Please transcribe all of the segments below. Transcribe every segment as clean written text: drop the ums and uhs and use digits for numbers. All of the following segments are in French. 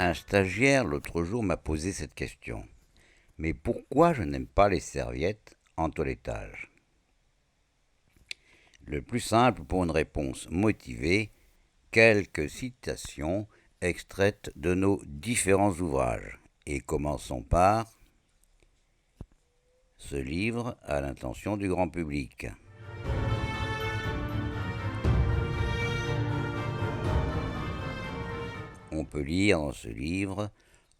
Un stagiaire l'autre jour m'a posé cette question. Mais pourquoi je n'aime pas les serviettes en toilettage? Le plus simple pour une réponse motivée, quelques citations extraites de nos différents ouvrages. Et commençons par ce livre à l'intention du grand public. On peut lire dans ce livre: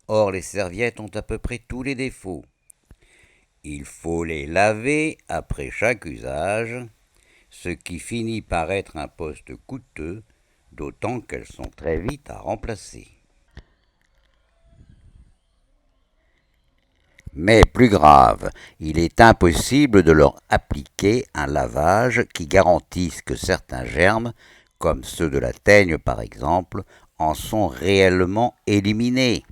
Or les serviettes ont à peu près tous les défauts. Il faut les laver après chaque usage, ce qui finit par être un poste coûteux, d'autant qu'elles sont très vite à remplacer. Mais plus grave, il est impossible de leur appliquer un lavage qui garantisse que certains germes, comme ceux de la teigne par exemple, en sont réellement éliminés.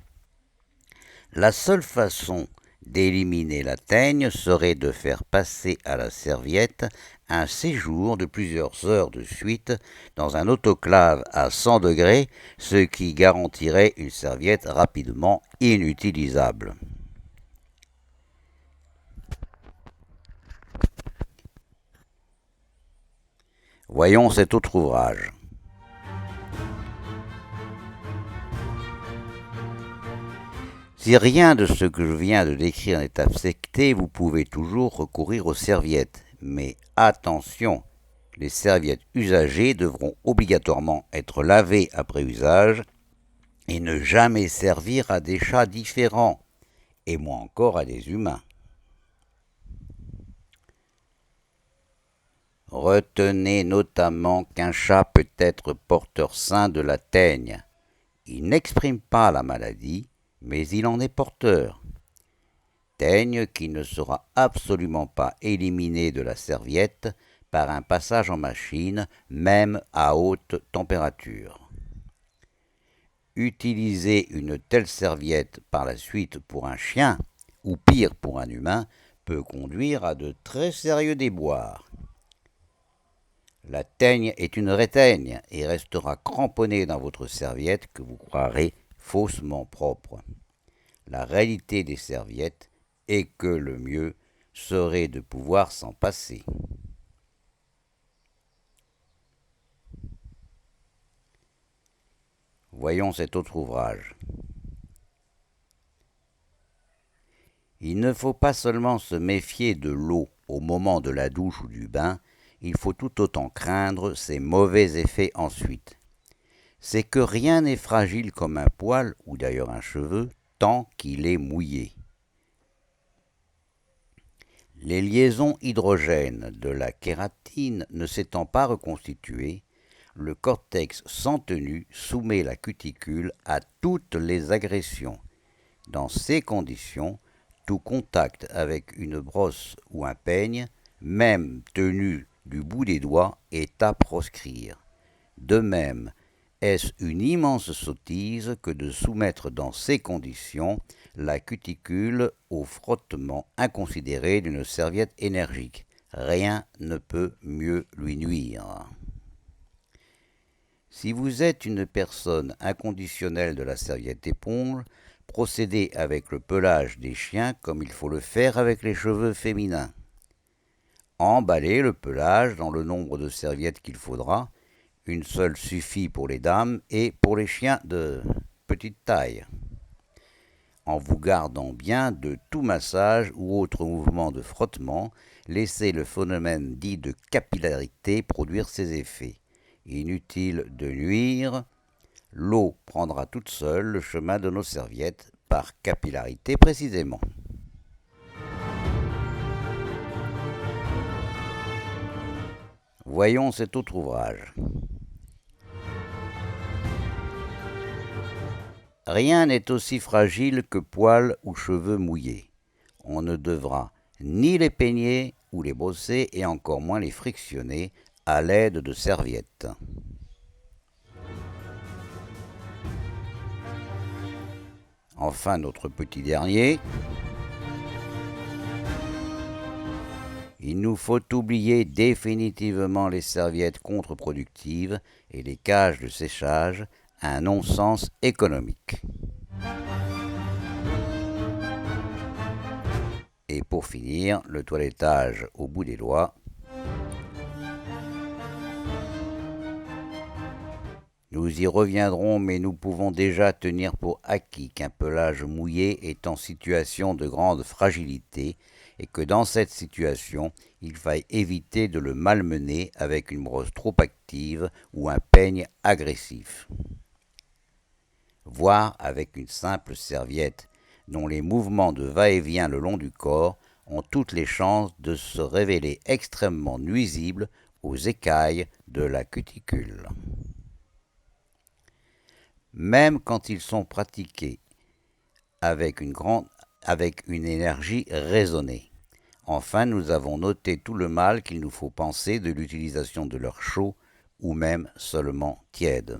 La seule façon d'éliminer la teigne serait de faire passer à la serviette un séjour de plusieurs heures de suite dans un autoclave à 100 degrés, ce qui garantirait une serviette rapidement inutilisable. Voyons cet autre ouvrage. Si rien de ce que je viens de décrire n'est accepté, vous pouvez toujours recourir aux serviettes. Mais attention, les serviettes usagées devront obligatoirement être lavées après usage et ne jamais servir à des chats différents, et moins encore à des humains. Retenez notamment qu'un chat peut être porteur sain de la teigne. Il n'exprime pas la maladie, mais il en est porteur. Teigne qui ne sera absolument pas éliminée de la serviette par un passage en machine, même à haute température. Utiliser une telle serviette par la suite pour un chien, ou pire pour un humain, peut conduire à de très sérieux déboires. La teigne est une vraie teigne et restera cramponnée dans votre serviette que vous croirez faussement propre. La réalité des serviettes est que le mieux serait de pouvoir s'en passer. Voyons cet autre ouvrage. Il ne faut pas seulement se méfier de l'eau au moment de la douche ou du bain, il faut tout autant craindre ses mauvais effets ensuite. C'est que rien n'est fragile comme un poil ou d'ailleurs un cheveu tant qu'il est mouillé. Les liaisons hydrogènes de la kératine ne s'étant pas reconstituées, le cortex sans tenue soumet la cuticule à toutes les agressions. Dans ces conditions, tout contact avec une brosse ou un peigne, même tenu du bout des doigts, est à proscrire. De même, est-ce une immense sottise que de soumettre dans ces conditions la cuticule au frottement inconsidéré d'une serviette énergique. Rien ne peut mieux lui nuire. Si vous êtes une personne inconditionnelle de la serviette éponge, procédez avec le pelage des chiens comme il faut le faire avec les cheveux féminins. Emballez le pelage dans le nombre de serviettes qu'il faudra. Une seule suffit pour les dames et pour les chiens de petite taille. En vous gardant bien de tout massage ou autre mouvement de frottement, laissez le phénomène dit de capillarité produire ses effets. Inutile de nuire, l'eau prendra toute seule le chemin de nos serviettes, par capillarité précisément. Voyons cet autre ouvrage. Rien n'est aussi fragile que poils ou cheveux mouillés. On ne devra ni les peigner ou les brosser et encore moins les frictionner à l'aide de serviettes. Enfin, notre petit dernier. Il nous faut oublier définitivement les serviettes contre-productives et les cages de séchage, un non-sens économique. Et pour finir, le toilettage au bout des doigts. Nous y reviendrons, mais nous pouvons déjà tenir pour acquis qu'un pelage mouillé est en situation de grande fragilité et que dans cette situation, il faille éviter de le malmener avec une brosse trop active ou un peigne agressif. Voire avec une simple serviette dont les mouvements de va-et-vient le long du corps ont toutes les chances de se révéler extrêmement nuisibles aux écailles de la cuticule. Même quand ils sont pratiqués avec une énergie raisonnée. Enfin, nous avons noté tout le mal qu'il nous faut penser de l'utilisation de l'air chaud ou même seulement tiède.